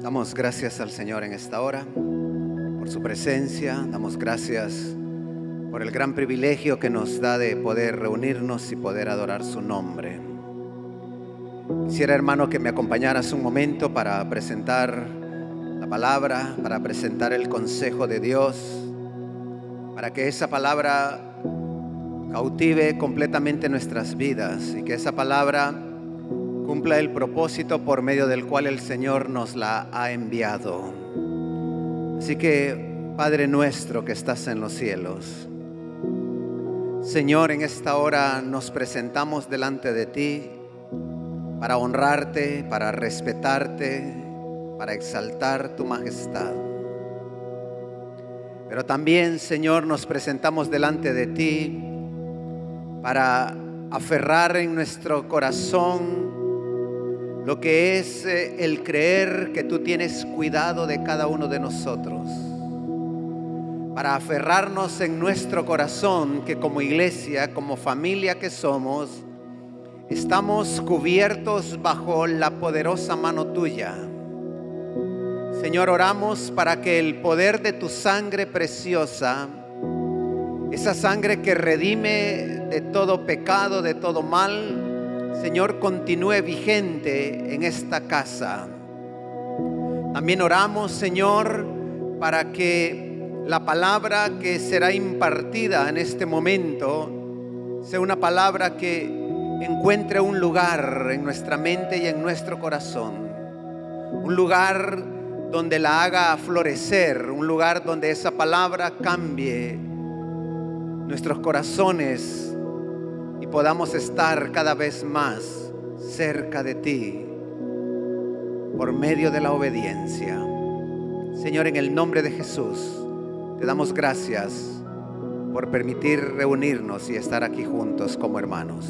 Damos gracias al Señor en esta hora por su presencia. Damos gracias por el gran privilegio que nos da de poder reunirnos y poder adorar su nombre. Quisiera, hermano, que me acompañaras un momento para presentar la palabra, para presentar el consejo de Dios, para que esa palabra cautive completamente nuestras vidas y que esa palabra cumpla el propósito por medio del cual el Señor nos la ha enviado. Así que, Padre nuestro que estás en los cielos, Señor, en esta hora nos presentamos delante de ti para honrarte, para respetarte, para exaltar tu majestad. Pero también, Señor, nos presentamos delante de ti para aferrar en nuestro corazón lo que es el creer que tú tienes cuidado de cada uno de nosotros, para aferrarnos en nuestro corazón que como iglesia, como familia que somos, estamos cubiertos bajo la poderosa mano tuya. Señor, oramos para que el poder de tu sangre preciosa, esa sangre que redime de todo pecado, de todo mal, Señor, continúe vigente en esta casa. También oramos, Señor, para que la palabra que será impartida en este momento sea una palabra que encuentre un lugar en nuestra mente y en nuestro corazón. Un lugar donde la haga florecer, un lugar donde esa palabra cambie nuestros corazones y podamos estar cada vez más cerca de ti por medio de la obediencia. Señor, en el nombre de Jesús, te damos gracias por permitir reunirnos y estar aquí juntos como hermanos.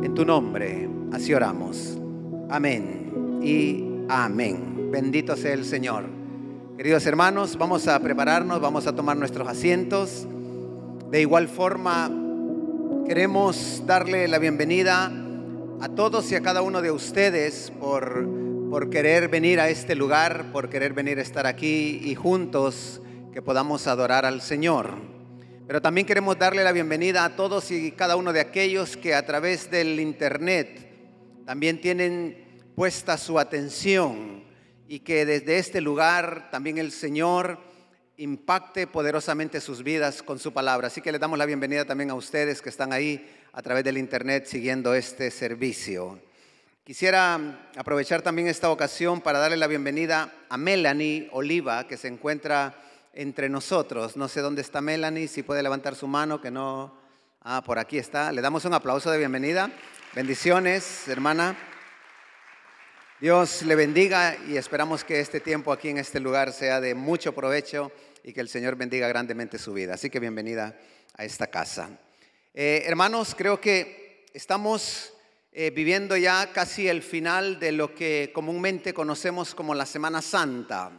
En tu nombre, así oramos. Amén y amén. Bendito sea el Señor. Queridos hermanos, vamos a prepararnos, vamos a tomar nuestros asientos. De igual forma, queremos darle la bienvenida a todos y a cada uno de ustedes por querer venir a este lugar, por querer venir a estar aquí y juntos que podamos adorar al Señor. Pero también queremos darle la bienvenida a todos y cada uno de aquellos que a través del internet también tienen puesta su atención y que desde este lugar también el Señor impacte poderosamente sus vidas con su palabra. Así que les damos la bienvenida también a ustedes que están ahí a través del internet siguiendo este servicio. Quisiera aprovechar también esta ocasión para darle la bienvenida a Melanie Oliva, que se encuentra entre nosotros. No sé dónde está Melanie, si puede levantar su mano, que no... por aquí está. Le damos un aplauso de bienvenida. Bendiciones, hermana. Dios le bendiga y esperamos que este tiempo aquí en este lugar sea de mucho provecho y que el Señor bendiga grandemente su vida. Así que bienvenida a esta casa. Hermanos, creo que estamos viviendo ya casi el final de lo que comúnmente conocemos como la Semana Santa.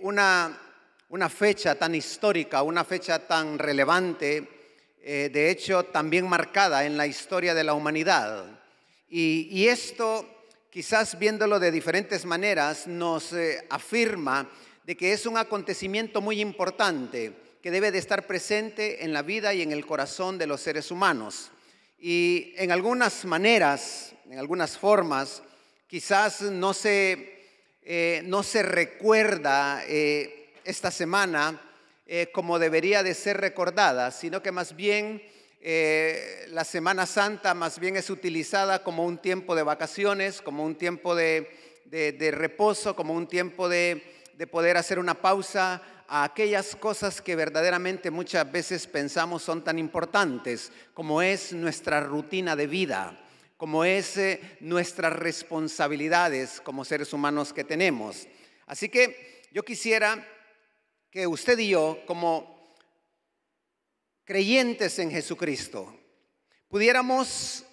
Una fecha tan histórica, una fecha tan relevante, de hecho también marcada en la historia de la humanidad. Y esto, quizás viéndolo de diferentes maneras, nos afirma de que es un acontecimiento muy importante que debe de estar presente en la vida y en el corazón de los seres humanos. Y en algunas maneras, en algunas formas, quizás no se recuerda esta semana como debería de ser recordada, sino que más bien la Semana Santa más bien es utilizada como un tiempo de vacaciones, como un tiempo de reposo, como un tiempo de poder hacer una pausa a aquellas cosas que verdaderamente muchas veces pensamos son tan importantes, como es nuestra rutina de vida, como es nuestras responsabilidades como seres humanos que tenemos. Así que yo quisiera que usted y yo, como creyentes en Jesucristo, pudiéramos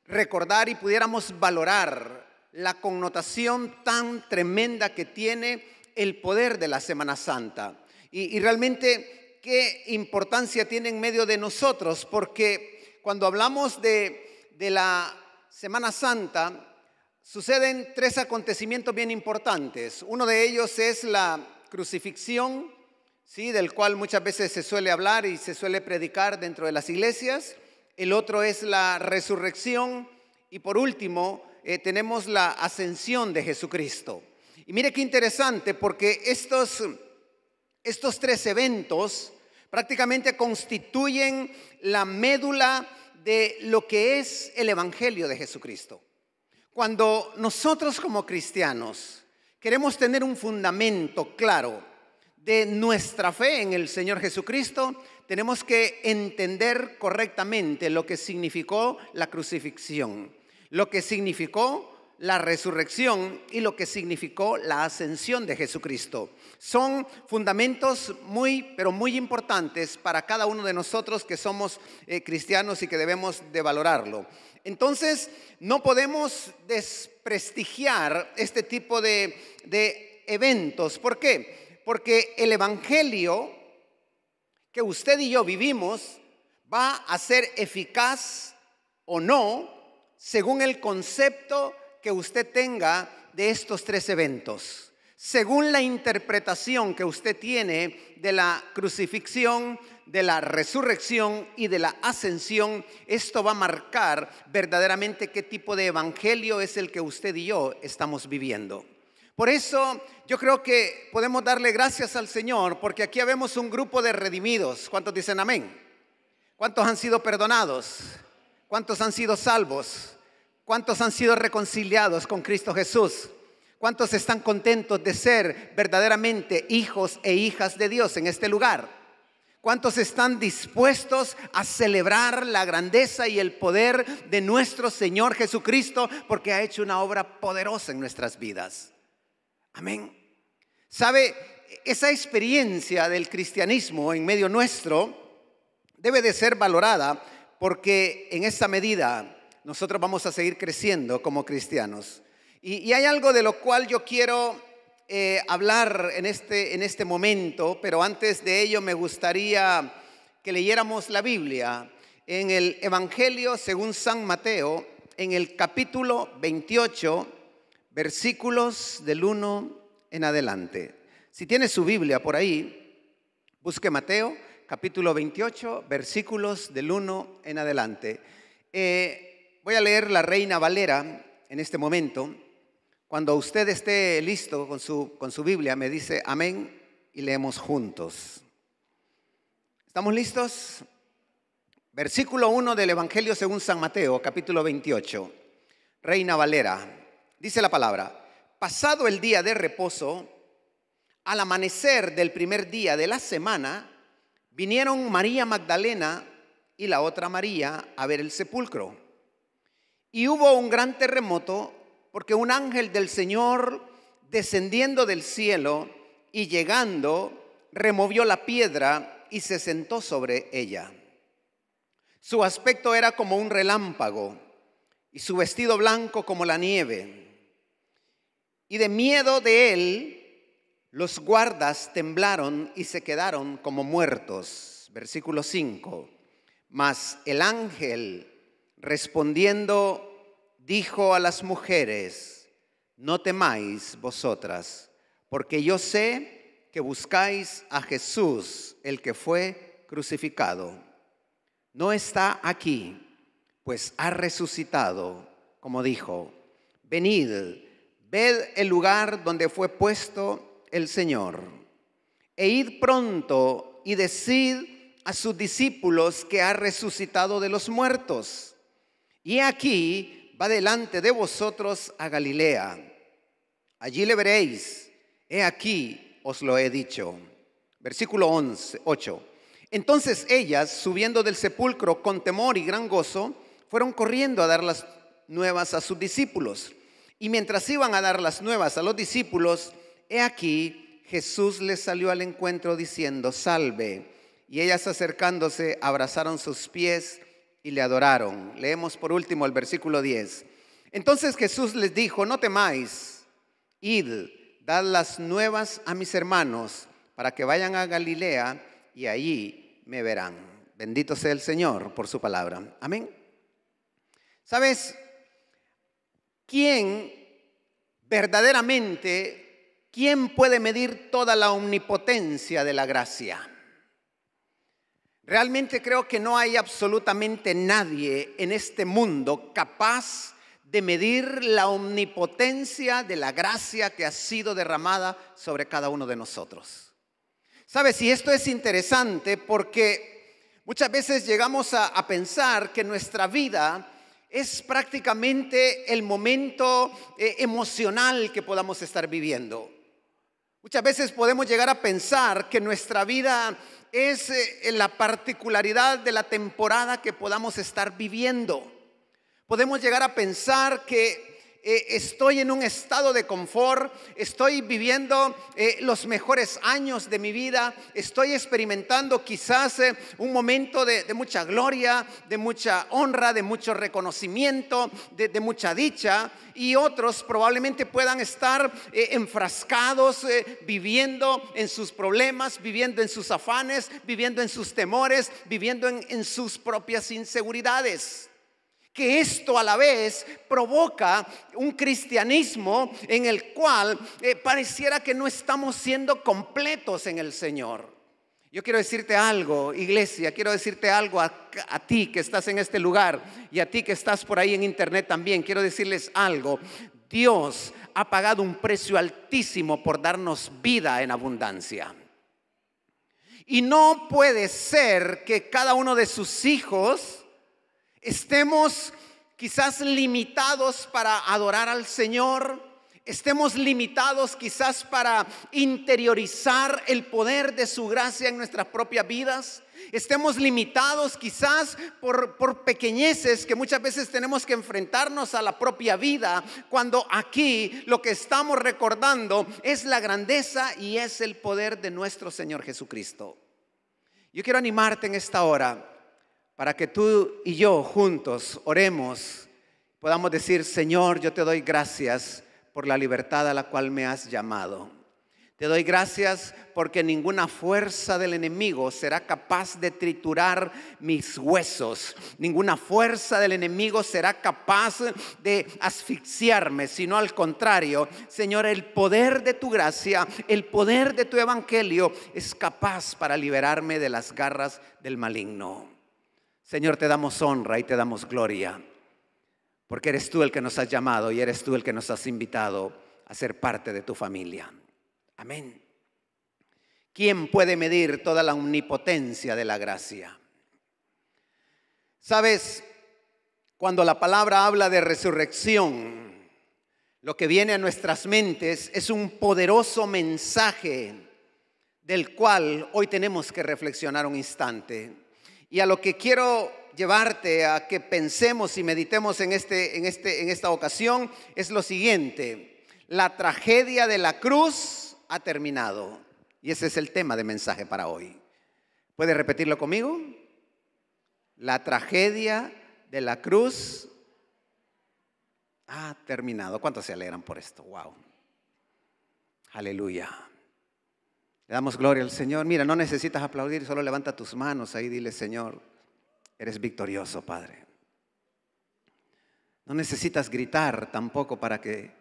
recordar y pudiéramos valorar la connotación tan tremenda que tiene el poder de la Semana Santa y realmente qué importancia tiene en medio de nosotros, porque cuando hablamos de la Semana Santa suceden tres acontecimientos bien importantes. Uno de ellos es la crucifixión, ¿sí?, del cual muchas veces se suele hablar y se suele predicar dentro de las iglesias. El otro es la resurrección y por último tenemos la ascensión de Jesucristo. Y mire qué interesante, porque estos tres eventos prácticamente constituyen la médula de lo que es el Evangelio de Jesucristo. Cuando nosotros como cristianos queremos tener un fundamento claro de nuestra fe en el Señor Jesucristo, tenemos que entender correctamente lo que significó la crucifixión, lo que significó la resurrección y lo que significó la ascensión de Jesucristo. Son fundamentos pero muy importantes para cada uno de nosotros que somos cristianos y que debemos de valorarlo. Entonces, no podemos desprestigiar este tipo de eventos. ¿Por qué? Porque el Evangelio que usted y yo vivimos va a ser eficaz o no según el concepto que usted tenga de estos tres eventos. Según la interpretación que usted tiene de la crucifixión, de la resurrección y de la ascensión, esto va a marcar verdaderamente qué tipo de evangelio es el que usted y yo estamos viviendo. Por eso yo creo que podemos darle gracias al Señor, porque aquí vemos un grupo de redimidos. ¿Cuántos dicen amén? ¿Cuántos han sido perdonados? ¿Cuántos han sido salvos? ¿Cuántos han sido reconciliados con Cristo Jesús? ¿Cuántos están contentos de ser verdaderamente hijos e hijas de Dios en este lugar? ¿Cuántos están dispuestos a celebrar la grandeza y el poder de nuestro Señor Jesucristo, porque ha hecho una obra poderosa en nuestras vidas? Amén. ¿Sabe? Esa experiencia del cristianismo en medio nuestro debe de ser valorada, porque en esta medida nosotros vamos a seguir creciendo como cristianos. Y hay algo de lo cual yo quiero hablar en este momento, pero antes de ello me gustaría que leyéramos la Biblia en el Evangelio según San Mateo, en el capítulo 28, versículos del 1 en adelante. Si tiene su Biblia por ahí, busque Mateo, capítulo 28, versículos del 1 en adelante. Voy a leer la Reina Valera en este momento. Cuando usted esté listo con su Biblia, me dice amén y leemos juntos. ¿Estamos listos? Versículo 1 del Evangelio según San Mateo, capítulo 28, Reina Valera. Dice la palabra: pasado el día de reposo, al amanecer del primer día de la semana, vinieron María Magdalena y la otra María a ver el sepulcro. Y hubo un gran terremoto, porque un ángel del Señor, descendiendo del cielo y llegando, removió la piedra y se sentó sobre ella. Su aspecto era como un relámpago y su vestido blanco como la nieve. Y de miedo de él, los guardas temblaron y se quedaron como muertos. Versículo 5. Mas el ángel, respondiendo, dijo a las mujeres: no temáis vosotras, porque yo sé que buscáis a Jesús, el que fue crucificado. No está aquí, pues ha resucitado, como dijo. Venid, ved el lugar donde fue puesto el Señor, e id pronto y decid a sus discípulos que ha resucitado de los muertos. Y aquí va delante de vosotros a Galilea. Allí le veréis. He aquí os lo he dicho. Versículo 8. Entonces ellas, subiendo del sepulcro con temor y gran gozo, fueron corriendo a dar las nuevas a sus discípulos. Y mientras iban a dar las nuevas a los discípulos, he aquí Jesús les salió al encuentro diciendo: salve. Y ellas, acercándose, abrazaron sus pies y le adoraron. Leemos por último el versículo 10. Entonces Jesús les dijo: no temáis, id, dad las nuevas a mis hermanos, para que vayan a Galilea y allí me verán. Bendito sea el Señor por su palabra. Amén. ¿Sabes? ¿quién verdaderamente, quién puede medir toda la omnipotencia de la gracia? Realmente creo que no hay absolutamente nadie en este mundo capaz de medir la omnipotencia de la gracia que ha sido derramada sobre cada uno de nosotros. ¿Sabes? Y esto es interesante porque muchas veces llegamos a pensar que nuestra vida es prácticamente el momento emocional que podamos estar viviendo. Muchas veces podemos llegar a pensar que nuestra vida es la particularidad de la temporada que podamos estar viviendo. Podemos llegar a pensar que estoy en un estado de confort, estoy viviendo los mejores años de mi vida, estoy experimentando quizás un momento de mucha gloria, de mucha honra, de mucho reconocimiento, de mucha dicha, y otros probablemente puedan estar enfrascados, viviendo en sus problemas, viviendo en sus afanes, viviendo en sus temores, viviendo en sus propias inseguridades. Que esto a la vez provoca un cristianismo en el cual pareciera que no estamos siendo completos en el Señor. Yo quiero decirte algo, iglesia, quiero decirte algo a ti que estás en este lugar y a ti que estás por ahí en internet también. Quiero decirles algo. Dios ha pagado un precio altísimo por darnos vida en abundancia. Y no puede ser que cada uno de sus hijos estemos quizás limitados para adorar al Señor, estemos limitados quizás para interiorizar el poder de su gracia en nuestras propias vidas, estemos limitados quizás por pequeñeces que muchas veces tenemos que enfrentarnos a la propia vida, cuando aquí lo que estamos recordando es la grandeza y es el poder de nuestro Señor Jesucristo. Yo quiero animarte en esta hora para que tú y yo juntos oremos, podamos decir: Señor, yo te doy gracias por la libertad a la cual me has llamado. Te doy gracias porque ninguna fuerza del enemigo será capaz de triturar mis huesos. Ninguna fuerza del enemigo será capaz de asfixiarme, sino al contrario, Señor, el poder de tu gracia, el poder de tu evangelio es capaz para liberarme de las garras del maligno. Señor, te damos honra y te damos gloria, porque eres tú el que nos has llamado y eres tú el que nos has invitado a ser parte de tu familia. Amén. ¿Quién puede medir toda la omnipotencia de la gracia? Sabes, cuando la palabra habla de resurrección, lo que viene a nuestras mentes es un poderoso mensaje del cual hoy tenemos que reflexionar un instante. Y a lo que quiero llevarte a que pensemos y meditemos en esta ocasión es lo siguiente: la tragedia de la cruz ha terminado. Y ese es el tema de mensaje para hoy. ¿Puede repetirlo conmigo? La tragedia de la cruz ha terminado. ¿Cuántos se alegran por esto? Wow. Aleluya. Le damos gloria al Señor. Mira, no necesitas aplaudir, solo levanta tus manos ahí y dile: Señor, eres victorioso, Padre. No necesitas gritar tampoco para que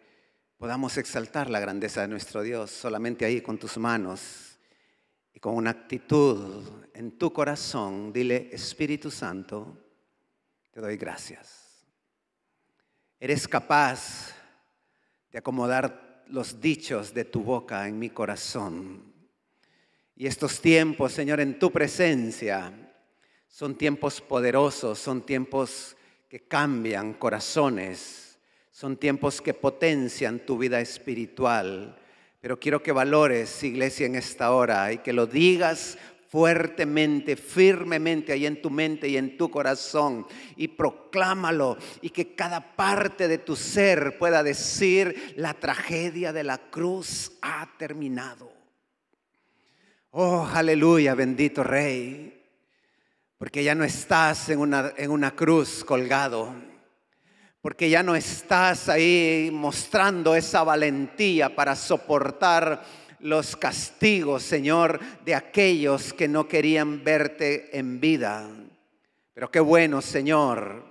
podamos exaltar la grandeza de nuestro Dios. Solamente ahí con tus manos y con una actitud en tu corazón, dile: Espíritu Santo, te doy gracias. Eres capaz de acomodar los dichos de tu boca en mi corazón. Y estos tiempos, Señor, en tu presencia, son tiempos poderosos, son tiempos que cambian corazones, son tiempos que potencian tu vida espiritual. Pero quiero que valores, iglesia, en esta hora y que lo digas fuertemente, firmemente ahí en tu mente y en tu corazón, y proclámalo, y que cada parte de tu ser pueda decir: la tragedia de la cruz ha terminado. Oh, aleluya, bendito Rey, porque ya no estás en una cruz colgado, porque ya no estás ahí mostrando esa valentía para soportar los castigos, Señor, de aquellos que no querían verte en vida. Pero qué bueno, Señor,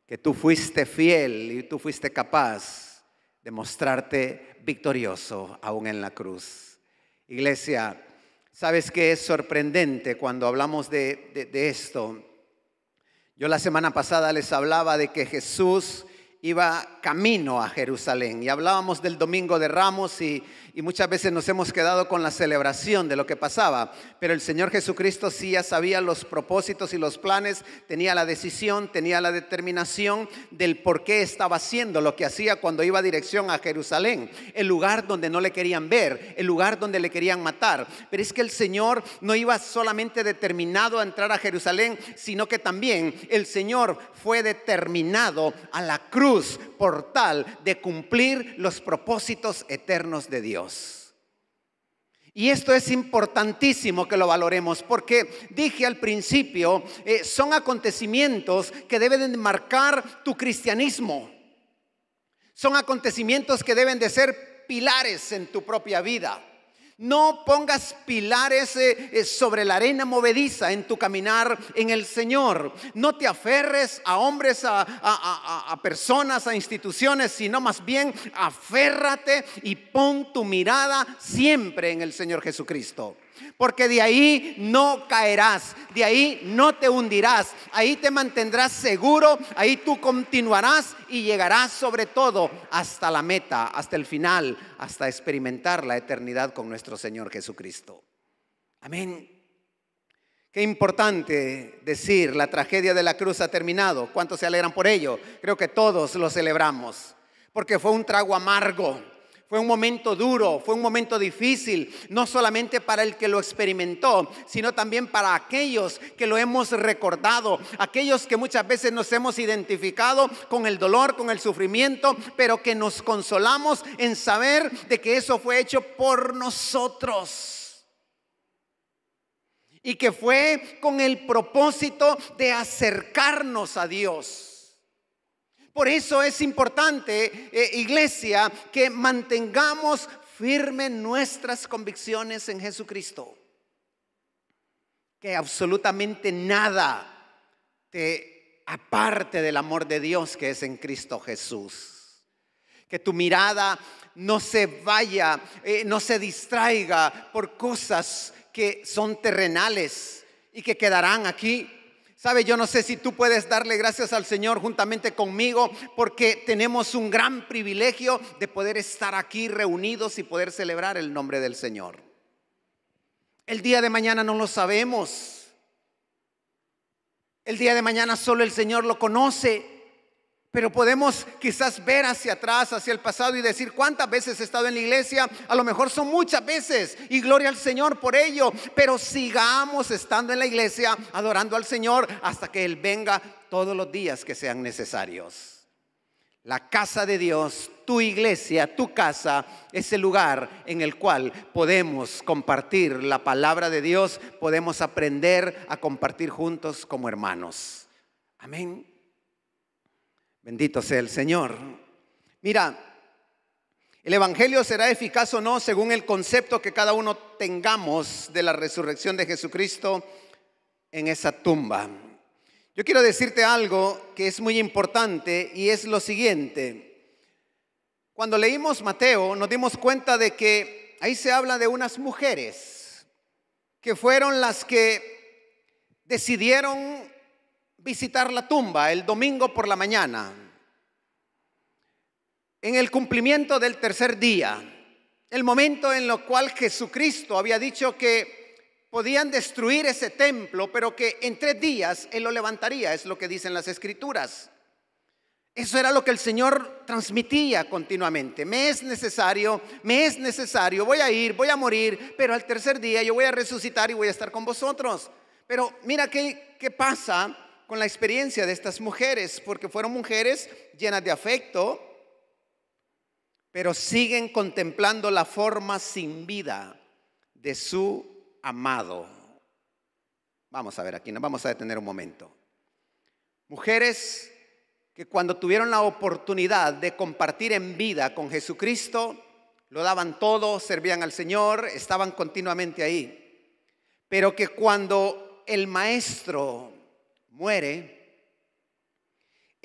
que tú fuiste fiel y tú fuiste capaz de mostrarte victorioso aún en la cruz. Iglesia, ¿sabes qué es sorprendente cuando hablamos de esto? Yo la semana pasada les hablaba de que Jesús iba camino a Jerusalén y hablábamos del Domingo de Ramos y muchas veces nos hemos quedado con la celebración de lo que pasaba, pero el Señor Jesucristo sí ya sabía los propósitos y los planes, tenía la decisión, tenía la determinación del por qué estaba haciendo lo que hacía cuando iba dirección a Jerusalén, el lugar donde no le querían ver, el lugar donde le querían matar. Pero es que el Señor no iba solamente determinado a entrar a Jerusalén, sino que también el Señor fue determinado a la cruz por tal de cumplir los propósitos eternos de Dios. Y esto es importantísimo que lo valoremos, porque dije al principio, son acontecimientos que deben de marcar tu cristianismo. Son acontecimientos que deben de ser pilares en tu propia vida. No pongas pilares sobre la arena movediza en tu caminar en el Señor. No te aferres a hombres, a personas, a instituciones, sino más bien aférrate y pon tu mirada siempre en el Señor Jesucristo. Porque de ahí no caerás, de ahí no te hundirás, ahí te mantendrás seguro, ahí tú continuarás y llegarás sobre todo hasta la meta, hasta el final, hasta experimentar la eternidad con nuestro Señor Jesucristo. Amén. Qué importante decir, la tragedia de la cruz ha terminado. ¿Cuántos se alegran por ello? Creo que todos lo celebramos, porque fue un trago amargo. Fue un momento duro, fue un momento difícil, no solamente para el que lo experimentó, sino también para aquellos que lo hemos recordado, aquellos que muchas veces nos hemos identificado con el dolor, con el sufrimiento, pero que nos consolamos en saber de que eso fue hecho por nosotros. Y que fue con el propósito de acercarnos a Dios. Por eso es importante, iglesia, que mantengamos firmes nuestras convicciones en Jesucristo. Que absolutamente nada te aparte del amor de Dios que es en Cristo Jesús. Que tu mirada no se vaya, no se distraiga por cosas que son terrenales y que quedarán aquí. Sabe, yo no sé si tú puedes darle gracias al Señor juntamente conmigo, porque tenemos un gran privilegio de poder estar aquí reunidos y poder celebrar el nombre del Señor. El día de mañana no lo sabemos. El día de mañana solo el Señor lo conoce. Pero podemos quizás ver hacia atrás, hacia el pasado y decir cuántas veces he estado en la iglesia. A lo mejor son muchas veces y gloria al Señor por ello. Pero sigamos estando en la iglesia, adorando al Señor hasta que Él venga todos los días que sean necesarios. La casa de Dios, tu iglesia, tu casa, es el lugar en el cual podemos compartir la palabra de Dios. Podemos aprender a compartir juntos como hermanos. Amén. Bendito sea el Señor. Mira, el evangelio será eficaz o no según el concepto que cada uno tengamos de la resurrección de Jesucristo en esa tumba. Yo quiero decirte algo que es muy importante y es lo siguiente. Cuando leímos Mateo nos dimos cuenta de que ahí se habla de unas mujeres que fueron las que decidieron visitar la tumba el domingo por la mañana, en el cumplimiento del tercer día, el momento en el cual Jesucristo había dicho que podían destruir ese templo, pero que en 3 días Él lo levantaría, es lo que dicen las Escrituras. Eso era lo que el Señor transmitía continuamente. Me es necesario, voy a ir, voy a morir, pero al tercer día yo voy a resucitar y voy a estar con vosotros. Pero mira qué pasa con la experiencia de estas mujeres, porque fueron mujeres llenas de afecto, pero siguen contemplando la forma sin vida de su amado. Vamos a ver, aquí nos vamos a detener un momento. Mujeres que cuando tuvieron la oportunidad de compartir en vida con Jesucristo, lo daban todo, servían al Señor, estaban continuamente ahí. Pero que cuando el maestro muere,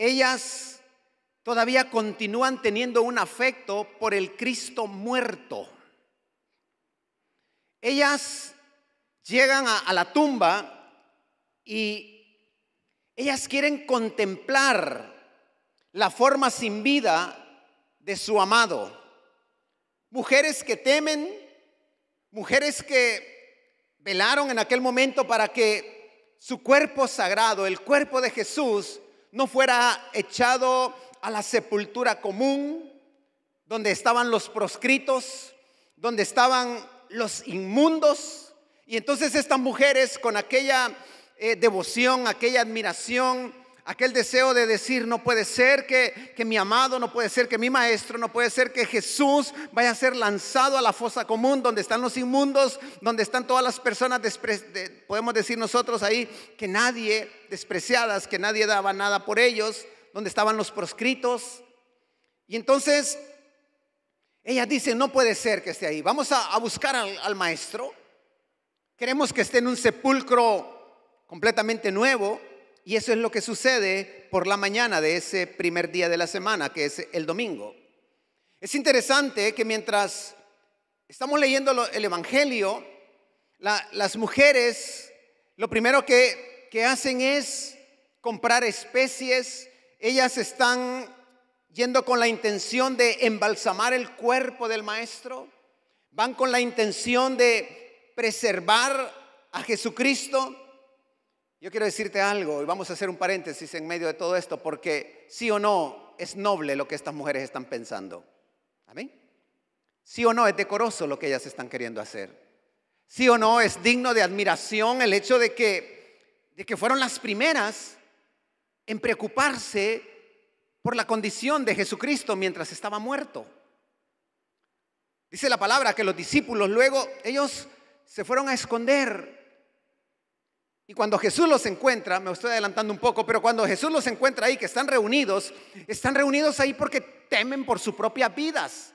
ellas todavía continúan teniendo un afecto por el Cristo muerto. Ellas llegan a la tumba y ellas quieren contemplar la forma sin vida de su amado. Mujeres que temen, mujeres que velaron en aquel momento para que su cuerpo sagrado, el cuerpo de Jesús, no fuera echado a la sepultura común, donde estaban los proscritos, donde estaban los inmundos. Y entonces estas mujeres, con aquella devoción, aquella admiración, aquel deseo de decir: no puede ser que mi amado, no puede ser que mi maestro, no puede ser que Jesús vaya a ser lanzado a la fosa común, donde están los inmundos, donde están todas las personas podemos decir nosotros ahí, que nadie, despreciadas, que nadie daba nada por ellos, donde estaban los proscritos. Y entonces ellas dicen: no puede ser que esté ahí, vamos a buscar al maestro. Queremos que esté en un sepulcro completamente nuevo. Y eso es lo que sucede por la mañana de ese primer día de la semana, que es el domingo. Es interesante que mientras estamos leyendo el Evangelio, las mujeres lo primero que hacen es comprar especies. Ellas están yendo con la intención de embalsamar el cuerpo del maestro. Van con la intención de preservar a Jesucristo. Yo quiero decirte algo, y vamos a hacer un paréntesis en medio de todo esto, porque sí o no es noble lo que estas mujeres están pensando. ¿Amén? Sí o no es decoroso lo que ellas están queriendo hacer. Sí o no es digno de admiración el hecho de que fueron las primeras en preocuparse por la condición de Jesucristo mientras estaba muerto. Dice la palabra que los discípulos luego, ellos se fueron a esconder. Y cuando Jesús los encuentra, me estoy adelantando un poco, pero cuando Jesús los encuentra ahí, que están reunidos ahí porque temen por sus propias vidas.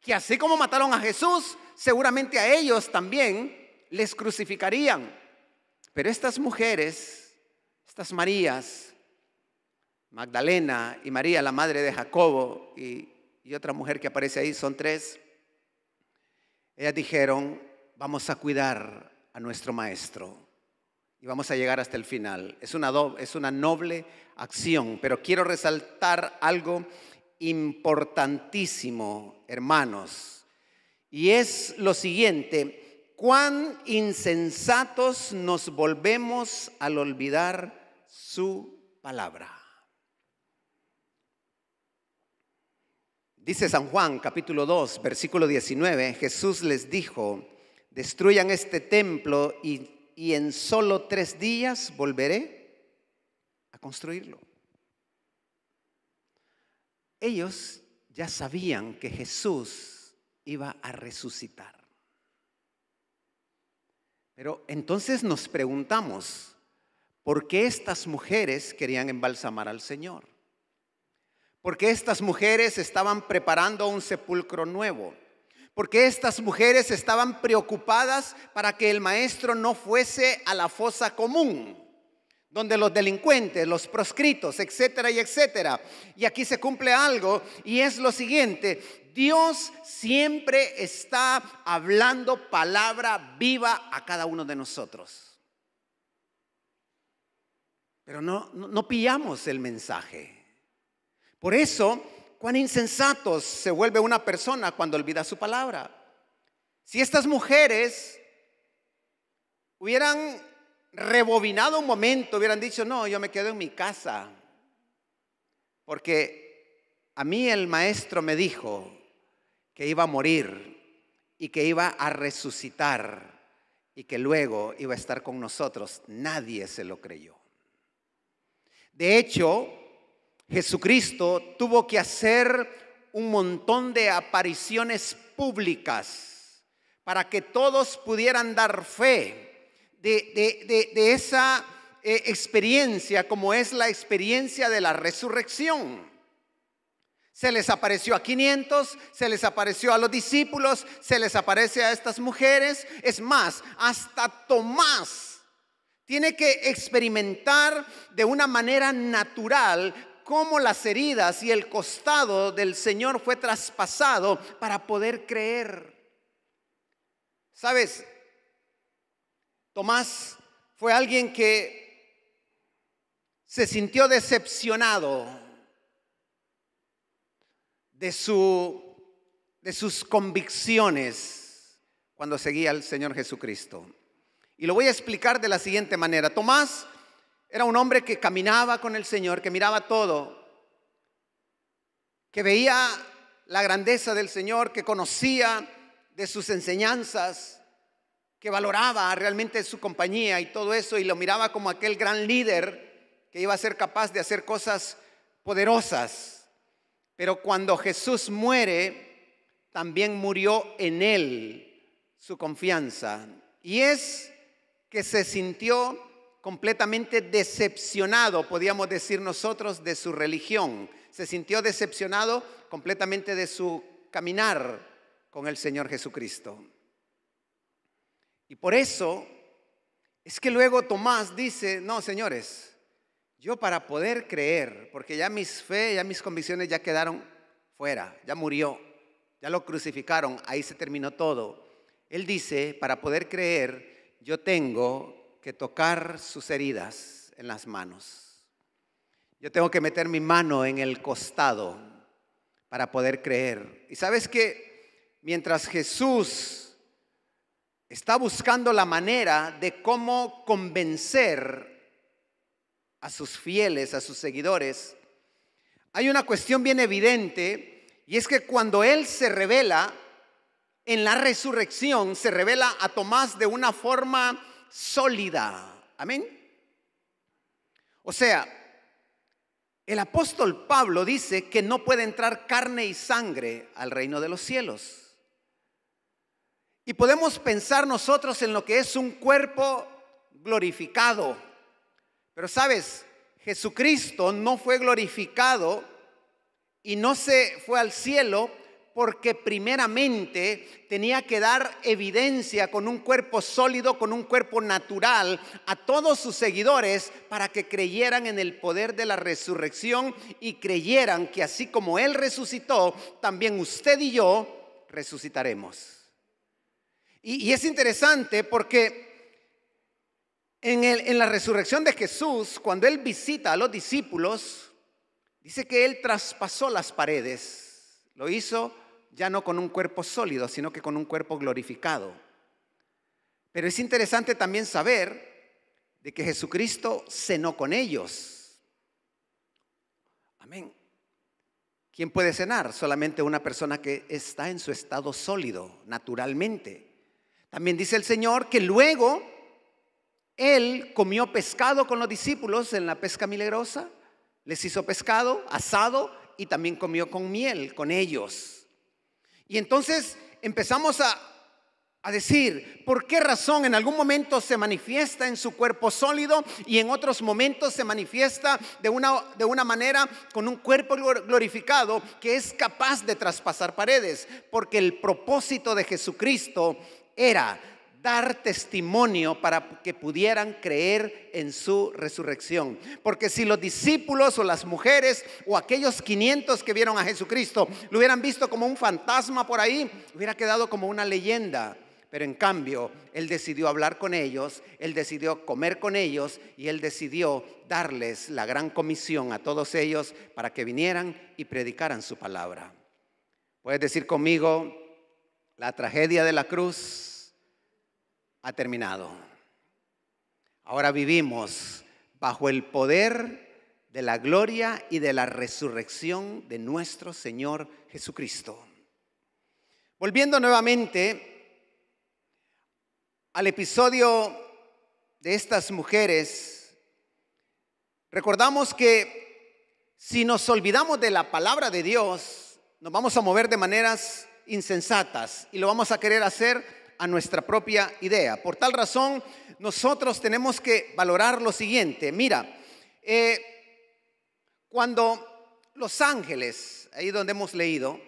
Que así como mataron a Jesús, seguramente a ellos también les crucificarían. Pero estas mujeres, estas Marías, Magdalena y María, la madre de Jacobo, y otra mujer que aparece ahí, son tres. Ellas dijeron: vamos a cuidar a nuestro maestro. Y vamos a llegar hasta el final. Es una noble acción, pero quiero resaltar algo importantísimo, hermanos. Y es lo siguiente: cuán insensatos nos volvemos al olvidar su palabra. Dice San Juan capítulo 2, versículo 19, Jesús les dijo: destruyan este templo y en solo 3 días volveré a construirlo. Ellos ya sabían que Jesús iba a resucitar. Pero entonces nos preguntamos: ¿por qué estas mujeres querían embalsamar al Señor? ¿Por qué estas mujeres estaban preparando un sepulcro nuevo? Porque estas mujeres estaban preocupadas para que el maestro no fuese a la fosa común, donde los delincuentes, los proscritos, etcétera y etcétera. Y aquí se cumple algo, y es lo siguiente: Dios siempre está hablando palabra viva a cada uno de nosotros. Pero no pillamos el mensaje. Por eso, cuán insensatos se vuelve una persona cuando olvida su palabra. Si estas mujeres hubieran rebobinado un momento, hubieran dicho: no, yo me quedo en mi casa, porque a mí el maestro me dijo que iba a morir y que iba a resucitar y que luego iba a estar con nosotros. Nadie se lo creyó. De hecho, Jesucristo tuvo que hacer un montón de apariciones públicas para que todos pudieran dar fe de esa experiencia, como es la experiencia de la resurrección. Se les apareció a 500, se les apareció a los discípulos, se les aparece a estas mujeres. Es más, hasta Tomás tiene que experimentar de una manera natural cómo las heridas y el costado del Señor fue traspasado para poder creer. ¿Sabes? Tomás fue alguien que se sintió decepcionado de sus convicciones cuando seguía al Señor Jesucristo. Y lo voy a explicar de la siguiente manera. Tomás era un hombre que caminaba con el Señor, que miraba todo, que veía la grandeza del Señor, que conocía de sus enseñanzas, que valoraba realmente su compañía y todo eso, y lo miraba como aquel gran líder que iba a ser capaz de hacer cosas poderosas. Pero cuando Jesús muere, también murió en él su confianza. Y es que se sintió completamente decepcionado, podríamos decir nosotros, de su religión. Se sintió decepcionado completamente de su caminar con el Señor Jesucristo. Y por eso es que luego Tomás dice, no, señores, yo para poder creer, porque ya mis convicciones ya quedaron fuera, ya murió, ya lo crucificaron, ahí se terminó todo. Él dice, para poder creer, yo tengo que tocar sus heridas en las manos. Yo tengo que meter mi mano en el costado para poder creer. Y sabes que mientras Jesús está buscando la manera de cómo convencer a sus fieles, a sus seguidores, hay una cuestión bien evidente, y es que cuando Él se revela en la resurrección, se revela a Tomás de una forma sólida. Amén. O sea, el apóstol Pablo dice que no puede entrar carne y sangre al reino de los cielos. Y podemos pensar nosotros en lo que es un cuerpo glorificado. Pero sabes, Jesucristo no fue glorificado y no se fue al cielo porque primeramente tenía que dar evidencia con un cuerpo sólido, con un cuerpo natural a todos sus seguidores para que creyeran en el poder de la resurrección y creyeran que así como Él resucitó, también usted y yo resucitaremos. Y es interesante porque en la resurrección de Jesús, cuando Él visita a los discípulos, dice que Él traspasó las paredes. Lo hizo ya no con un cuerpo sólido, sino que con un cuerpo glorificado. Pero es interesante también saber de que Jesucristo cenó con ellos. Amén. ¿Quién puede cenar? Solamente una persona que está en su estado sólido, naturalmente. También dice el Señor que luego Él comió pescado con los discípulos en la pesca milagrosa. Les hizo pescado, asado, y también comió con miel con ellos. Y entonces empezamos a decir, ¿por qué razón en algún momento se manifiesta en su cuerpo sólido y en otros momentos se manifiesta de una manera con un cuerpo glorificado que es capaz de traspasar paredes? Porque el propósito de Jesucristo era dar testimonio para que pudieran creer en su resurrección. Porque si los discípulos o las mujeres o aquellos 500 que vieron a Jesucristo lo hubieran visto como un fantasma por ahí, hubiera quedado como una leyenda. Pero en cambio, Él decidió hablar con ellos, Él decidió comer con ellos y Él decidió darles la gran comisión a todos ellos para que vinieran y predicaran su palabra. ¿Puedes decir conmigo? La tragedia de la cruz ha terminado. Ahora vivimos bajo el poder de la gloria y de la resurrección de nuestro Señor Jesucristo. Volviendo nuevamente al episodio de estas mujeres, recordamos que si nos olvidamos de la palabra de Dios, nos vamos a mover de maneras insensatas y lo vamos a querer hacer a nuestra propia idea. Por tal razón, nosotros tenemos que valorar lo siguiente. Mira, cuando los ángeles, ahí donde hemos leído,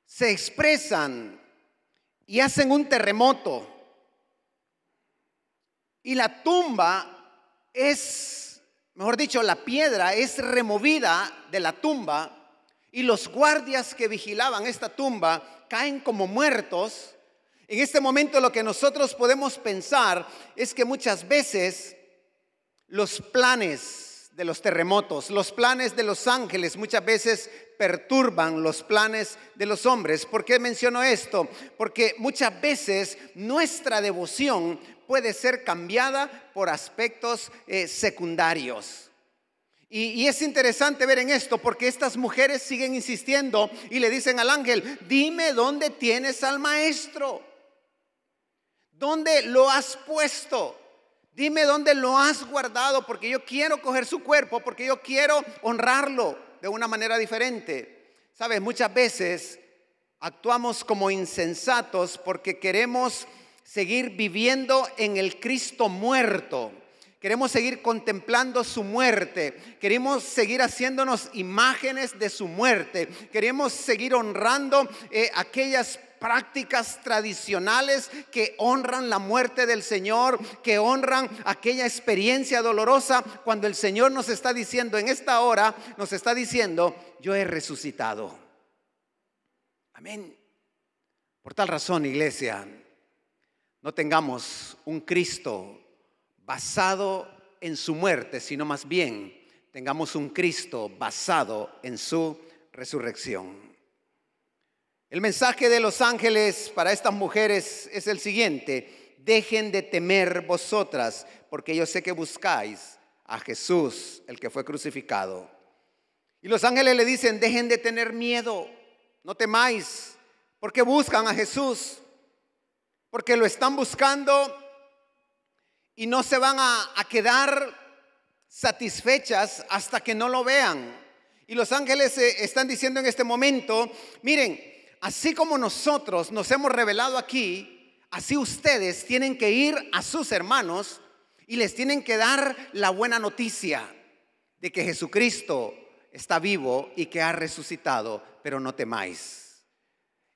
se expresan y hacen un terremoto y la tumba es mejor dicho, la piedra es removida de la tumba y los guardias que vigilaban esta tumba caen como muertos, en este momento lo que nosotros podemos pensar es que muchas veces los planes de los terremotos, los planes de los ángeles muchas veces perturban los planes de los hombres. ¿Por qué menciono esto? Porque muchas veces nuestra devoción puede ser cambiada por aspectos secundarios. Y es interesante ver en esto porque estas mujeres siguen insistiendo y le dicen al ángel: dime dónde tienes al maestro, dónde lo has puesto, dime dónde lo has guardado, porque yo quiero coger su cuerpo, porque yo quiero honrarlo de una manera diferente. Sabes, muchas veces actuamos como insensatos porque queremos seguir viviendo en el Cristo muerto. Queremos seguir contemplando su muerte. Queremos seguir haciéndonos imágenes de su muerte. Queremos seguir honrando aquellas prácticas tradicionales que honran la muerte del Señor, que honran aquella experiencia dolorosa, cuando el Señor nos está diciendo en esta hora, nos está diciendo: yo he resucitado. Amén. Por tal razón, iglesia, no tengamos un Cristo basado en su muerte, sino más bien tengamos un Cristo basado en su resurrección. El mensaje de los ángeles para estas mujeres es el siguiente: dejen de temer vosotras, porque yo sé que buscáis a Jesús, el que fue crucificado. Y los ángeles le dicen: dejen de tener miedo, no temáis, porque buscan a Jesús, porque lo están buscando y no se van a quedar satisfechas hasta que no lo vean. Y los ángeles están diciendo en este momento: miren, así como nosotros nos hemos revelado aquí, así ustedes tienen que ir a sus hermanos y les tienen que dar la buena noticia de que Jesucristo está vivo y que ha resucitado. Pero no temáis.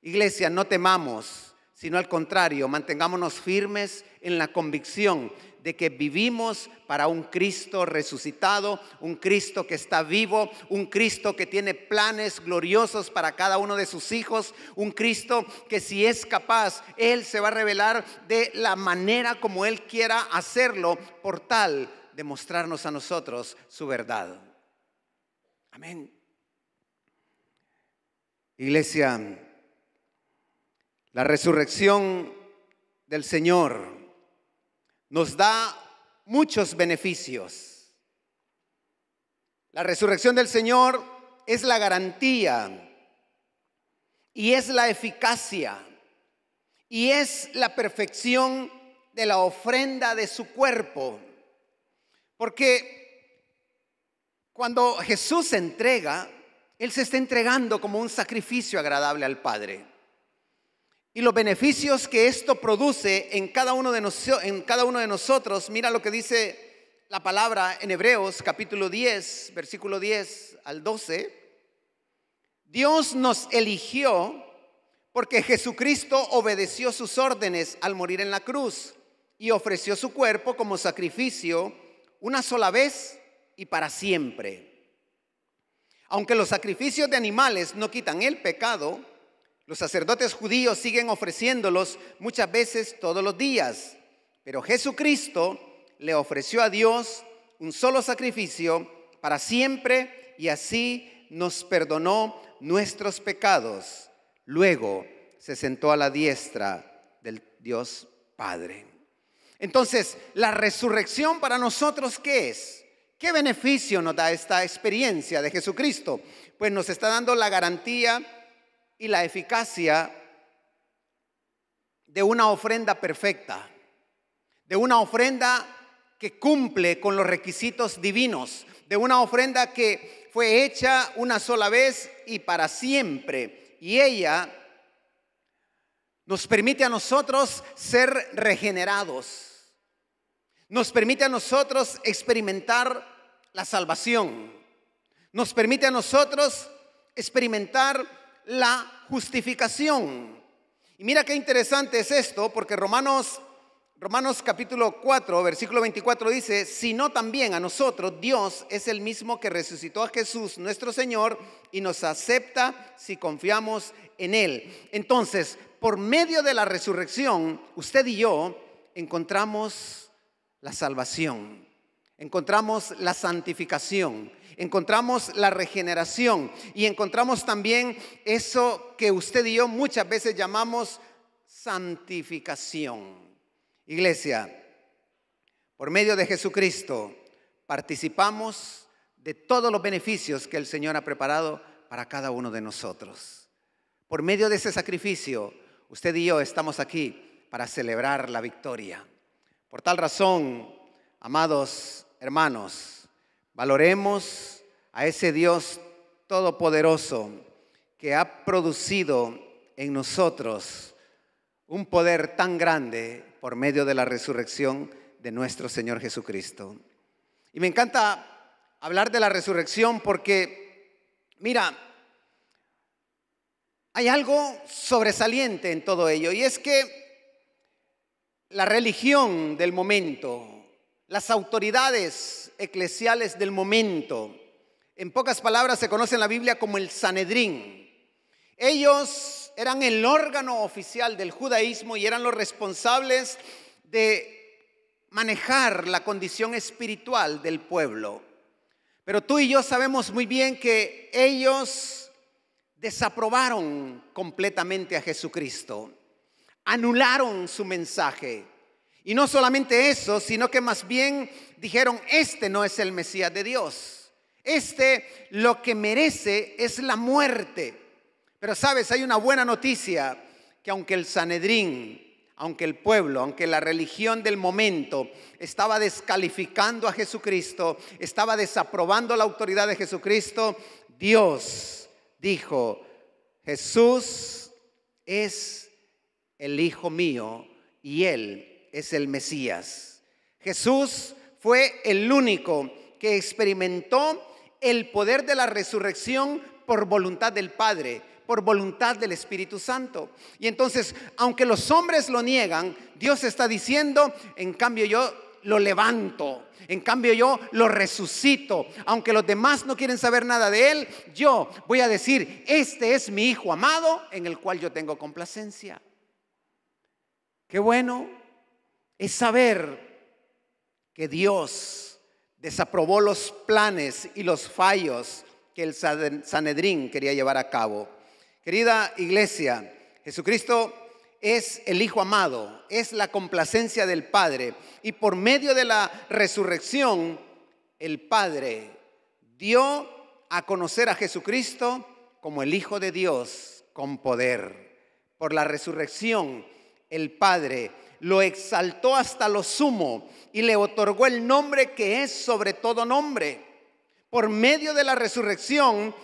Iglesia, no temamos, sino al contrario, mantengámonos firmes en la convicción de que vivimos para un Cristo resucitado, un Cristo que está vivo, un Cristo que tiene planes gloriosos para cada uno de sus hijos, un Cristo que, si es capaz, Él se va a revelar de la manera como Él quiera hacerlo, por tal de mostrarnos a nosotros su verdad. Amén. Iglesia, la resurrección del Señor nos da muchos beneficios. La resurrección del Señor es la garantía y es la eficacia y es la perfección de la ofrenda de su cuerpo. Porque cuando Jesús se entrega, Él se está entregando como un sacrificio agradable al Padre. Y los beneficios que esto produce en cada uno de nosotros, mira lo que dice la palabra en Hebreos capítulo 10, versículo 10 al 12. Dios nos eligió porque Jesucristo obedeció sus órdenes al morir en la cruz y ofreció su cuerpo como sacrificio una sola vez y para siempre. Aunque los sacrificios de animales no quitan el pecado, los sacerdotes judíos siguen ofreciéndolos muchas veces todos los días, pero Jesucristo le ofreció a Dios un solo sacrificio para siempre y así nos perdonó nuestros pecados. Luego se sentó a la diestra del Dios Padre. Entonces, la resurrección para nosotros, ¿qué es? ¿Qué beneficio nos da esta experiencia de Jesucristo? Pues nos está dando la garantía y la eficacia de una ofrenda perfecta, de una ofrenda que cumple con los requisitos divinos, de una ofrenda que fue hecha una sola vez y para siempre. Y ella nos permite a nosotros ser regenerados, nos permite a nosotros experimentar la salvación, nos permite a nosotros experimentar la justificación. Y mira qué interesante es esto, porque Romanos Romanos capítulo 4, versículo 24 dice, sino también a nosotros Dios es el mismo que resucitó a Jesús nuestro Señor y nos acepta si confiamos en Él. Entonces, por medio de la resurrección, usted y yo encontramos la salvación, encontramos la santificación, encontramos la regeneración y encontramos también eso que usted y yo muchas veces llamamos santificación. Iglesia, por medio de Jesucristo participamos de todos los beneficios que el Señor ha preparado para cada uno de nosotros. Por medio de ese sacrificio, usted y yo estamos aquí para celebrar la victoria. Por tal razón, amados hermanos, valoremos a ese Dios todopoderoso que ha producido en nosotros un poder tan grande por medio de la resurrección de nuestro Señor Jesucristo. Y me encanta hablar de la resurrección porque, mira, hay algo sobresaliente en todo ello, y es que la religión del momento, las autoridades eclesiales del momento, en pocas palabras se conoce en la Biblia como el Sanedrín. Ellos eran el órgano oficial del judaísmo y eran los responsables de manejar la condición espiritual del pueblo. Pero tú y yo sabemos muy bien que ellos desaprobaron completamente a Jesucristo, anularon su mensaje. Y no solamente eso, sino que más bien dijeron, este no es el Mesías de Dios. Este lo que merece es la muerte. Pero sabes, hay una buena noticia, que aunque el Sanedrín, aunque el pueblo, aunque la religión del momento estaba descalificando a Jesucristo, estaba desaprobando la autoridad de Jesucristo, Dios dijo, Jesús es el Hijo mío y Él es el Mesías. Jesús fue el único que experimentó el poder de la resurrección por voluntad del Padre, por voluntad del Espíritu Santo. Y entonces, aunque los hombres lo niegan, Dios está diciendo, en cambio yo lo levanto, en cambio yo lo resucito. Aunque los demás no quieren saber nada de Él, yo voy a decir, este es mi Hijo amado en el cual yo tengo complacencia. Qué bueno es saber que Dios desaprobó los planes y los fallos que el Sanedrín quería llevar a cabo. Querida iglesia, Jesucristo es el Hijo amado, es la complacencia del Padre, y por medio de la resurrección el Padre dio a conocer a Jesucristo como el Hijo de Dios con poder. Por la resurrección el Padre lo exaltó hasta lo sumo y le otorgó el nombre que es sobre todo nombre. Por medio de la resurrección,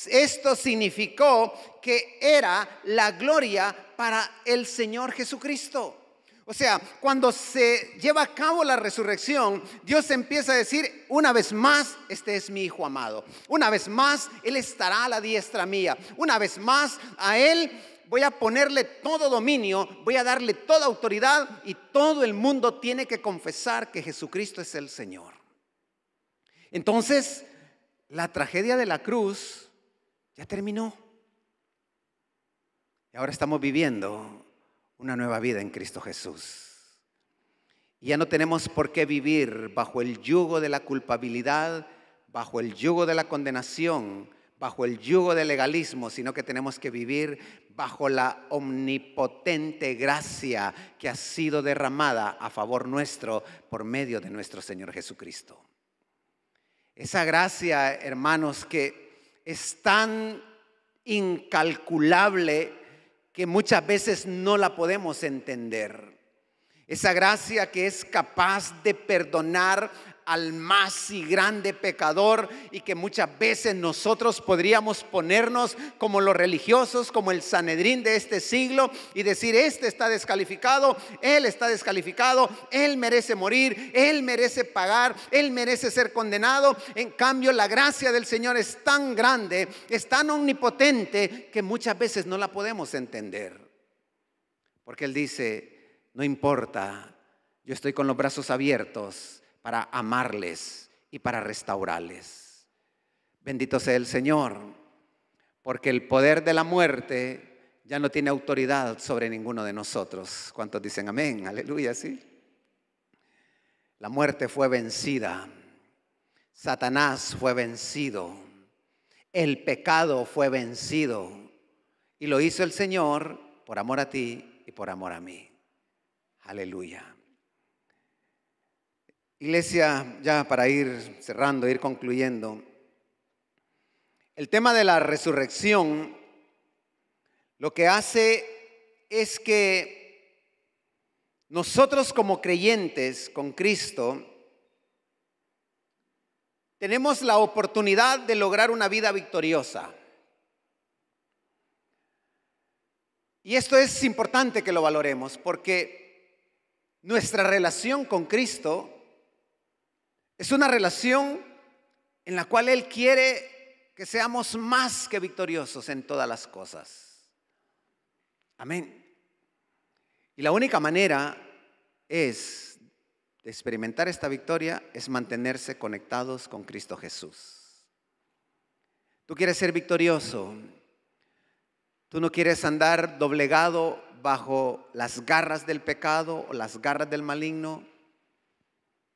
esto significó que era la gloria para el Señor Jesucristo. O sea, cuando se lleva a cabo la resurrección, Dios empieza a decir, una vez más, este es mi Hijo amado. Una vez más, Él estará a la diestra mía. Una vez más, a Él voy a ponerle todo dominio, voy a darle toda autoridad, y todo el mundo tiene que confesar que Jesucristo es el Señor. Entonces, la tragedia de la cruz ya terminó. Y ahora estamos viviendo una nueva vida en Cristo Jesús. Y ya no tenemos por qué vivir bajo el yugo de la culpabilidad, bajo el yugo de la condenación, bajo el yugo del legalismo, sino que tenemos que vivir bajo la omnipotente gracia que ha sido derramada a favor nuestro por medio de nuestro Señor Jesucristo. Esa gracia, hermanos, que es tan incalculable que muchas veces no la podemos entender. Esa gracia que es capaz de perdonar al más y grande pecador, y que muchas veces nosotros podríamos ponernos como los religiosos, como el Sanedrín de este siglo, y decir, este está descalificado, él está descalificado, él merece morir, él merece pagar, él merece ser condenado. En cambio, la gracia del Señor es tan grande, es tan omnipotente, que muchas veces no la podemos entender. Porque Él dice, no importa yo estoy con los brazos abiertos para amarles y para restaurarles. Bendito sea el Señor, porque el poder de la muerte ya no tiene autoridad sobre ninguno de nosotros. ¿Cuántos dicen amén? Aleluya, sí. La muerte fue vencida. Satanás fue vencido. El pecado fue vencido. Y lo hizo el Señor por amor a ti y por amor a mí. Aleluya. Iglesia, ya para ir cerrando, ir concluyendo. El tema de la resurrección lo que hace es que nosotros como creyentes con Cristo tenemos la oportunidad de lograr una vida victoriosa. Y esto es importante que lo valoremos porque nuestra relación con Cristo es una relación en la cual Él quiere que seamos más que victoriosos en todas las cosas. Amén. Y la única manera de experimentar esta victoria es mantenerse conectados con Cristo Jesús. Tú quieres ser victorioso. Tú no quieres andar doblegado bajo las garras del pecado o las garras del maligno.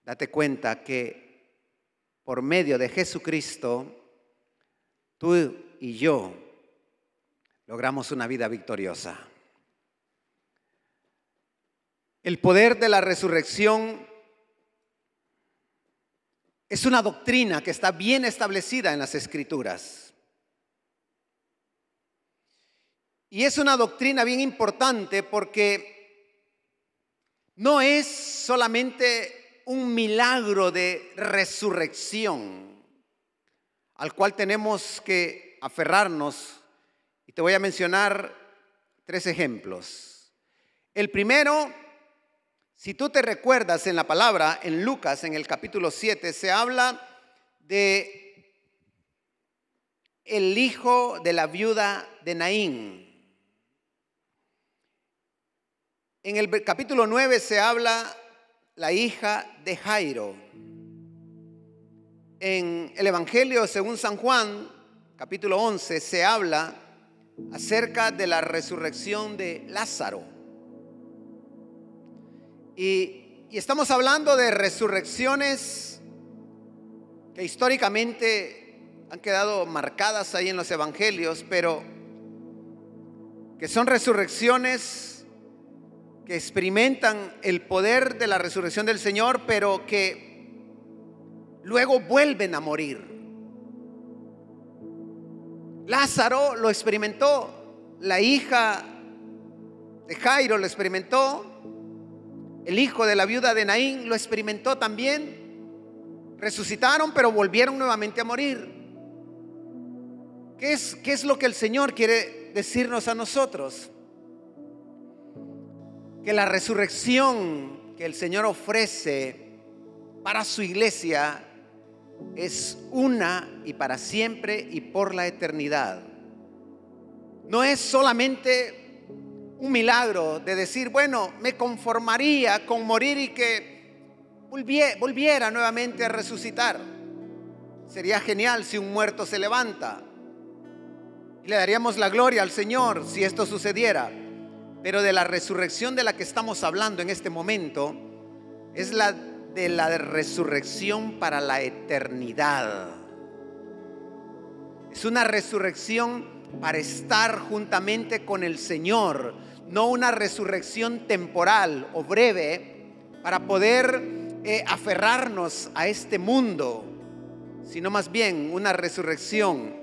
Date cuenta que por medio de Jesucristo, tú y yo logramos una vida victoriosa. El poder de la resurrección es una doctrina que está bien establecida en las Escrituras. Y es una doctrina bien importante porque no es solamente un milagro de resurrección al cual tenemos que aferrarnos, y te voy a mencionar 3 ejemplos. El primero, si tú te recuerdas en la palabra, en Lucas, en el capítulo 7, se habla de el hijo de la viuda de Naín. En el capítulo 9 se habla la hija de Jairo. En el Evangelio según San Juan, capítulo 11, se habla acerca de la resurrección de Lázaro. Y estamos hablando de resurrecciones que históricamente han quedado marcadas ahí en los Evangelios, pero que son resurrecciones que experimentan el poder de la resurrección del Señor, pero que luego vuelven a morir. Lázaro lo experimentó, la hija de Jairo lo experimentó, el hijo de la viuda de Naín lo experimentó también. Resucitaron, pero volvieron nuevamente a morir. ¿Qué es lo que el Señor quiere decirnos a nosotros? Que la resurrección que el Señor ofrece para su iglesia es una y para siempre y por la eternidad. No es solamente un milagro de decir, bueno, me conformaría con morir y que volviera nuevamente a resucitar. Sería genial si un muerto se levanta y le daríamos la gloria al Señor si esto sucediera. Pero de la resurrección de la que estamos hablando en este momento es la de la resurrección para la eternidad. Es una resurrección para estar juntamente con el Señor, no una resurrección temporal o breve para poder aferrarnos a este mundo, sino más bien una resurrección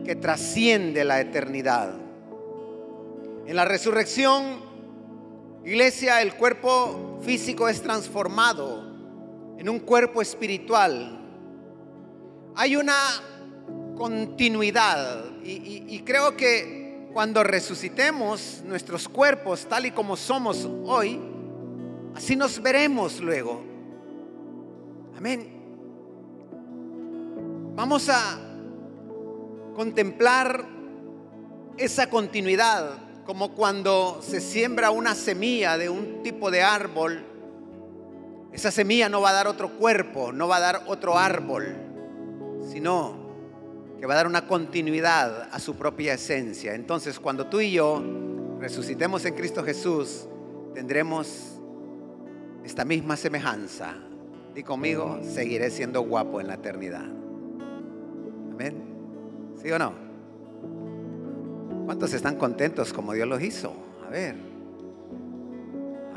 que trasciende la eternidad. En la resurrección, iglesia, el cuerpo físico es transformado en un cuerpo espiritual. Hay una continuidad y creo que cuando resucitemos nuestros cuerpos tal y como somos hoy, así nos veremos luego. Amén. Vamos a contemplar esa continuidad como cuando se siembra una semilla de un tipo de árbol Esa semilla no va a dar otro cuerpo, no va a dar otro árbol, sino que va a dar una continuidad a su propia esencia. Entonces, cuando tú y yo resucitemos en Cristo Jesús, tendremos esta misma semejanza. Di conmigo, seguiré siendo guapo en la eternidad. Amén. ¿Sí o no? ¿Cuántos están contentos como Dios los hizo? A ver.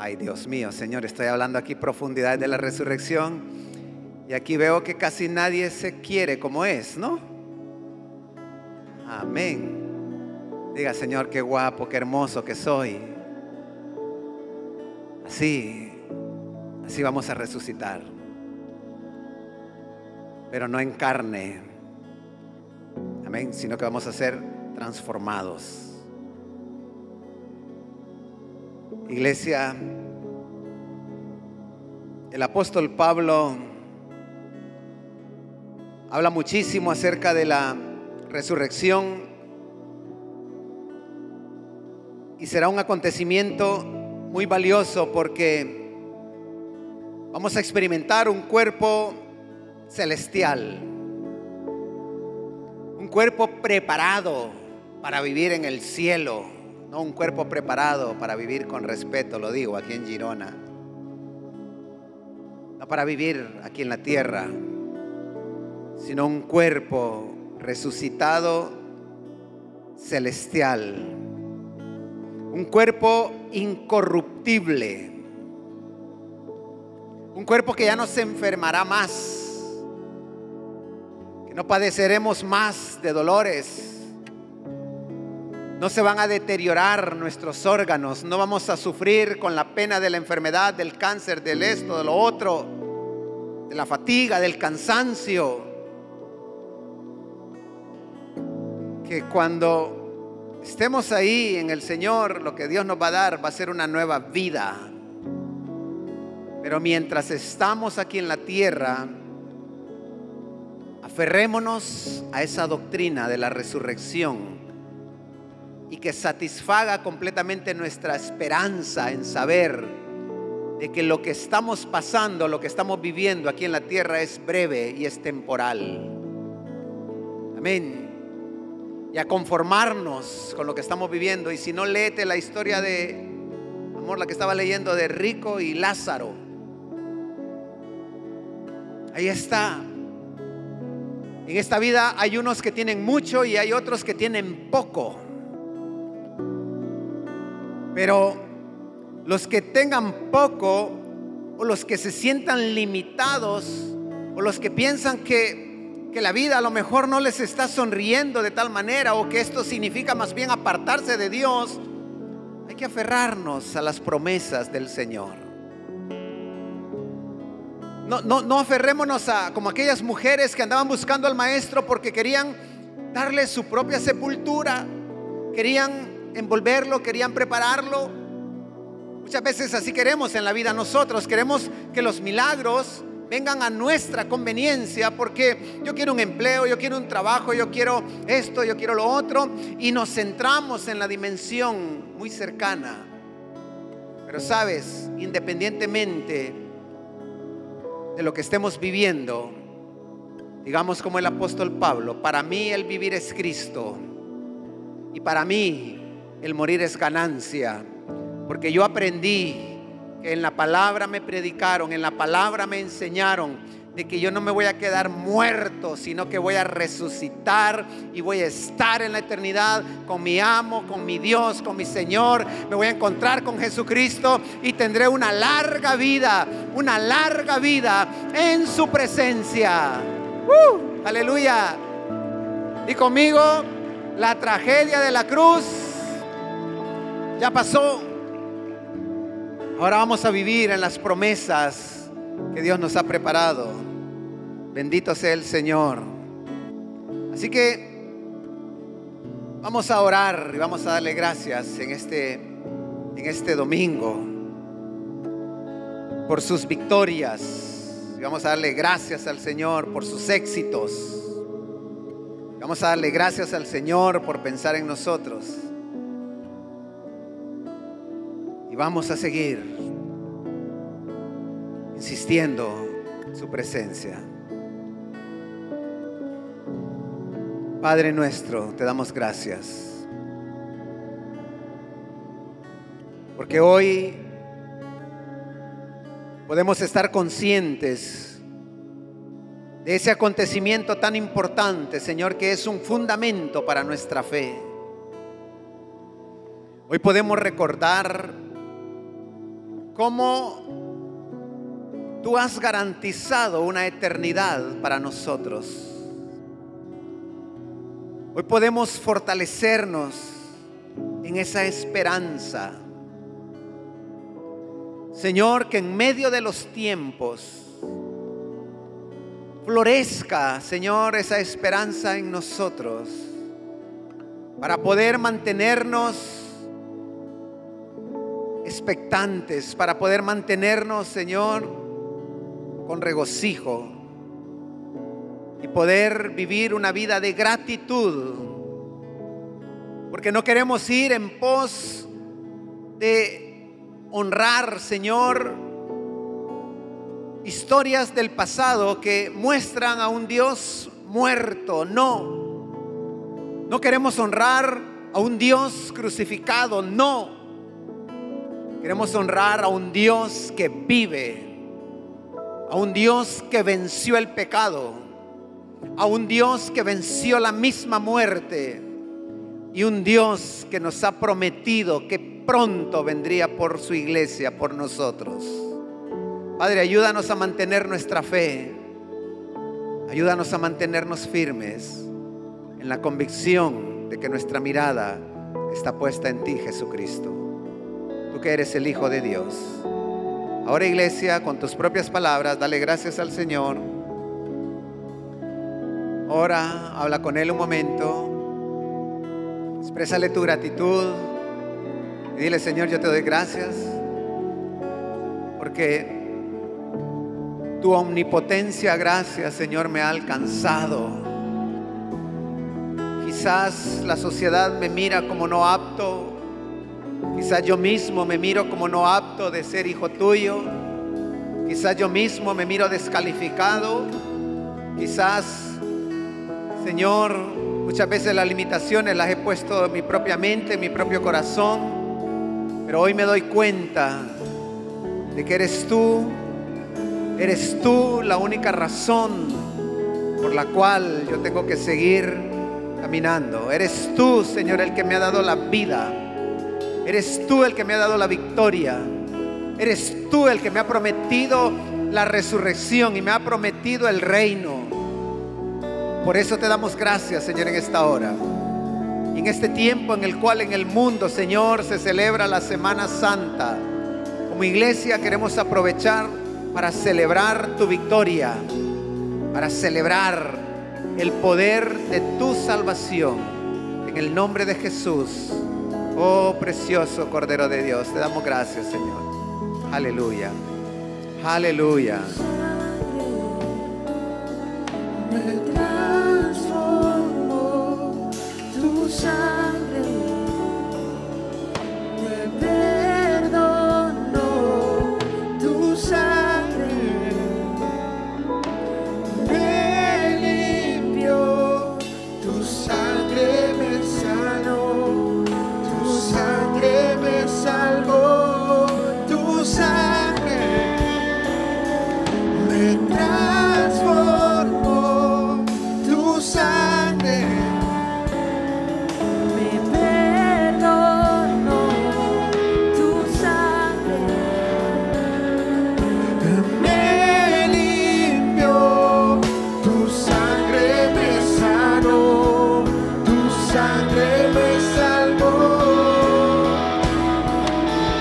Ay, Dios mío, Señor, estoy hablando aquí profundidades de la resurrección y aquí veo que casi nadie se quiere como es, ¿no? Amén. Diga, Señor, qué guapo, qué hermoso que soy. Así vamos a resucitar. Pero no en carne. Amén, sino que vamos a ser transformados. Iglesia, el apóstol Pablo habla muchísimo acerca de la resurrección y será un acontecimiento muy valioso porque vamos a experimentar un cuerpo celestial, un cuerpo preparado para vivir en el cielo. No un cuerpo preparado para vivir con respeto, lo digo aquí en Girona. No para vivir aquí en la tierra, sino un cuerpo resucitado celestial. Un cuerpo incorruptible. Un cuerpo que ya no se enfermará más. Que no padeceremos más de dolores. No se van a deteriorar nuestros órganos. No vamos a sufrir con la pena de la enfermedad, del cáncer, del esto, de lo otro, de la fatiga, del cansancio. Que cuando estemos ahí en el Señor, lo que Dios nos va a dar va a ser una nueva vida. Pero mientras estamos aquí en la tierra, aferrémonos a esa doctrina de la resurrección y que satisfaga completamente nuestra esperanza en saber de que lo que estamos pasando, lo que estamos viviendo aquí en la tierra es breve y es temporal. Amén. Y a conformarnos con lo que estamos viviendo. Y si no, léete la historia de, amor, la que estaba leyendo de Rico y Lázaro. Ahí está. En esta vida hay unos que tienen mucho y hay otros que tienen poco. Pero los que tengan poco, o los que se sientan limitados, o los que piensan que la vida a lo mejor no les está sonriendo de tal manera, o que esto significa más bien apartarse de Dios, hay que aferrarnos a las promesas del Señor. No aferrémonos a como aquellas mujeres que andaban buscando al maestro porque querían darle su propia sepultura, querían envolverlo, querían prepararlo. Muchas veces así queremos en la vida nosotros. Queremos que los milagros vengan a nuestra conveniencia porque yo quiero un empleo, yo quiero un trabajo, yo quiero esto, yo quiero lo otro, y nos centramos en la dimensión muy cercana. Pero sabes, independientemente de lo que estemos viviendo, digamos como el apóstol Pablo, para mí el vivir es Cristo y para mí el morir es ganancia, porque yo aprendí que en la palabra me predicaron, en la palabra me enseñaron de que yo no me voy a quedar muerto, sino que voy a resucitar y voy a estar en la eternidad con mi amo, con mi Dios, con mi Señor. Me voy a encontrar con Jesucristo y tendré una larga vida en su presencia. Aleluya. Y conmigo, la tragedia de la cruz ya pasó. Ahora vamos a vivir en las promesas que Dios nos ha preparado. Bendito sea el Señor. Así que vamos a orar y vamos a darle gracias en este domingo por sus victorias. Y vamos a darle gracias al Señor por sus éxitos. Vamos a darle gracias al Señor por pensar en nosotros. Y vamos a seguir. insistiendo en su presencia. Padre nuestro, te damos gracias, porque hoy podemos estar conscientes de ese acontecimiento tan importante, Señor, que es un fundamento para nuestra fe. Hoy podemos recordar cómo tú has garantizado una eternidad para nosotros. Hoy podemos fortalecernos en esa esperanza. Señor, que en medio de los tiempos florezca, Señor, esa esperanza en nosotros para poder mantenernos expectantes, para poder mantenernos, Señor, con regocijo y poder vivir una vida de gratitud, porque no queremos ir en pos de honrar, Señor, historias del pasado que muestran a un Dios muerto. No queremos honrar a un Dios crucificado. No, queremos honrar a un Dios que vive, a un Dios que venció el pecado, a un Dios que venció la misma muerte, y un Dios que nos ha prometido que pronto vendría por su iglesia, por nosotros. Padre, ayúdanos a mantener nuestra fe, ayúdanos a mantenernos firmes en la convicción de que nuestra mirada está puesta en ti, Jesucristo, tú que eres el Hijo de Dios. Ahora, iglesia, con tus propias palabras, dale gracias al Señor. Ora, habla con Él un momento, exprésale tu gratitud y dile: Señor, yo te doy gracias porque tu omnipotencia, gracias, Señor, me ha alcanzado. Quizás la sociedad me mira como no apto, quizás yo mismo me miro como no apto de ser hijo tuyo, quizás yo mismo me miro descalificado, quizás, Señor, muchas veces las limitaciones las he puesto en mi propia mente, en mi propio corazón, pero hoy me doy cuenta de que eres tú la única razón por la cual yo tengo que seguir caminando. Eres tú, Señor, el que me ha dado la vida. Eres tú el que me ha dado la victoria. Eres tú el que me ha prometido la resurrección y me ha prometido el reino. Por eso te damos gracias, Señor, en esta hora. Y en este tiempo en el cual en el mundo, Señor, se celebra la Semana Santa, como iglesia queremos aprovechar para celebrar tu victoria, para celebrar el poder de tu salvación. En el nombre de Jesús, oh precioso Cordero de Dios, te damos gracias, Señor. Aleluya, aleluya. Me transformó tu sangre, me perdonó tu sangre, me limpió, tu sangre me sanó, tu sangre me salvó, tu sangre me transformó, tu sangre me perdonó, tu sangre me limpió, tu sangre me sanó, tu sangre me salvó.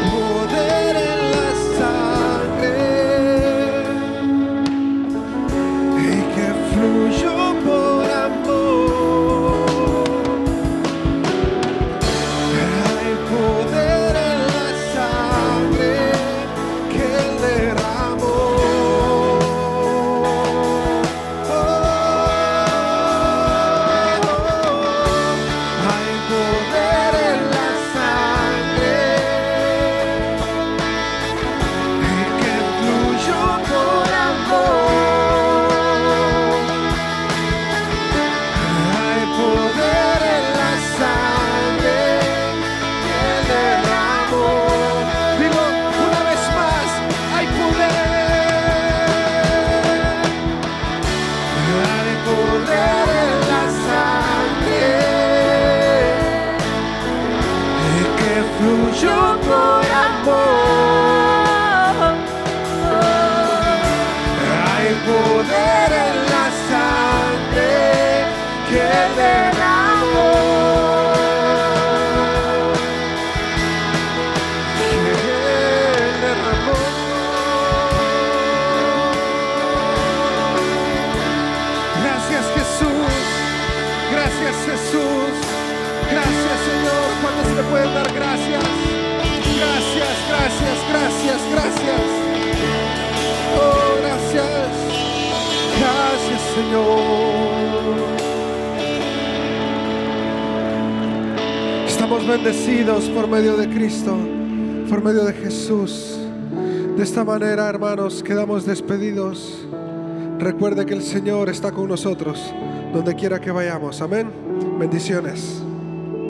Poder en la sangre y que fluyó por amor. Hay poder en la sangre que Él derramó. Hay Gracias, Señor. ¿Cuántos le pueden dar gracias? Gracias, gracias, gracias, gracias. Oh, gracias. Gracias, Señor. Estamos bendecidos por medio de Cristo, por medio de Jesús. De esta manera, hermanos, quedamos despedidos. Recuerde que el Señor está con nosotros donde quiera que vayamos. Amén. Bendiciones.